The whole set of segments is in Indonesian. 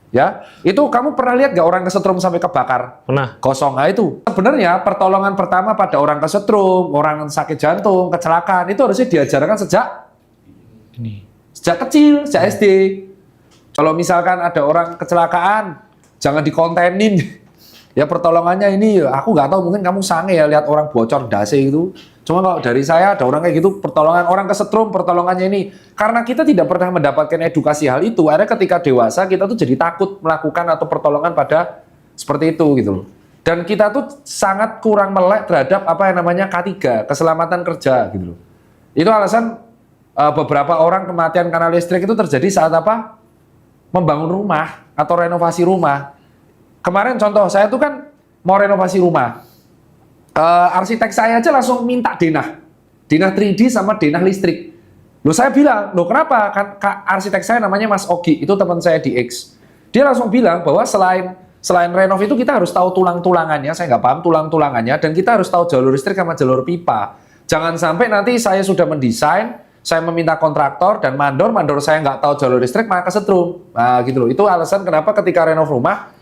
Ya, itu kamu pernah lihat nggak orang kesetrum sampai kebakar? Pernah. Kosong. Nah itu sebenarnya pertolongan pertama pada orang kesetrum, orang sakit jantung, kecelakaan itu harusnya diajarkan sejak kecil, sejak SD. Kalau misalkan ada orang kecelakaan, jangan dikontenin. Ya pertolongannya ini, aku nggak tahu, mungkin kamu sange ya lihat orang bocor dasi itu. Cuma kalau dari saya ada orang kayak gitu, pertolongan orang kesetrum, pertolongannya ini. Karena kita tidak pernah mendapatkan edukasi hal itu, akhirnya ketika dewasa kita tuh jadi takut melakukan atau pertolongan pada seperti itu gitu loh. Dan kita tuh sangat kurang melek terhadap apa yang namanya K3, keselamatan kerja gitu loh. Itu alasan beberapa orang kematian karena listrik itu terjadi saat apa? Membangun rumah atau renovasi rumah. Kemarin contoh, saya tuh kan mau renovasi rumah. Arsitek saya aja langsung minta denah 3D sama denah listrik. Loh saya bilang, loh kenapa? Kan arsitek saya namanya Mas Ogi, itu teman saya di X. Dia langsung bilang bahwa selain renov itu kita harus tahu tulang-tulangannya, saya nggak paham tulang-tulangannya, dan kita harus tahu jalur listrik sama jalur pipa. Jangan sampai nanti saya sudah mendesain, saya meminta kontraktor dan mandor saya nggak tahu jalur listrik, maka kesetrum. Nah gitu loh, itu alasan kenapa ketika renov rumah,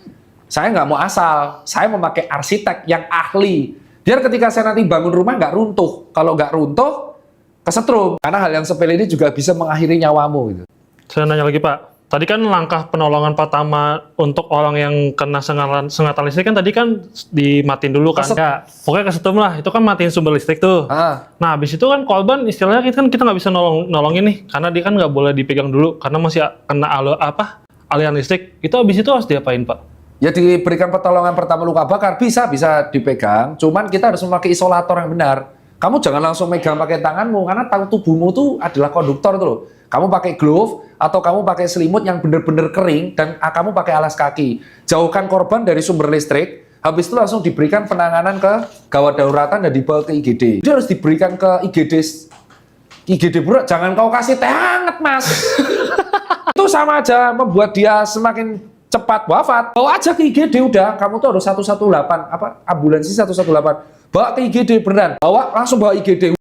saya nggak mau asal, saya memakai arsitek yang ahli. Biar ketika saya nanti bangun rumah nggak runtuh. Kalau nggak runtuh, kesetrum. Karena hal yang sepele ini juga bisa mengakhiri nyawamu. Gitu. Saya nanya lagi Pak, tadi kan langkah penolongan pertama untuk orang yang kena sengatan listrik kan tadi kan dimatiin dulu kan? Ya, pokoknya kesetrum lah, itu kan matiin sumber listrik tuh. Nah, habis itu kan korban istilahnya kita nggak bisa nolongin nih, karena dia kan nggak boleh dipegang dulu, karena masih kena aliran listrik. Itu habis itu harus diapain Pak? Ya diberikan pertolongan pertama luka bakar, bisa dipegang, cuman kita harus memakai isolator yang benar. Kamu jangan langsung megang pakai tanganmu, karena tubuhmu tuh adalah konduktor tuh loh. Kamu pakai glove, atau kamu pakai selimut yang benar-benar kering, dan kamu pakai alas kaki. Jauhkan korban dari sumber listrik, habis itu langsung diberikan penanganan ke gawat dauratan dan dibawa ke IGD. Dia harus diberikan ke IGD berat, jangan kau kasih teh hangat mas. Itu sama aja membuat dia semakin cepat wafat. Bawa aja ke IGD udah, kamu tuh harus 118, ambulansi 118. Bawa ke IGD beneran, langsung bawa IGD.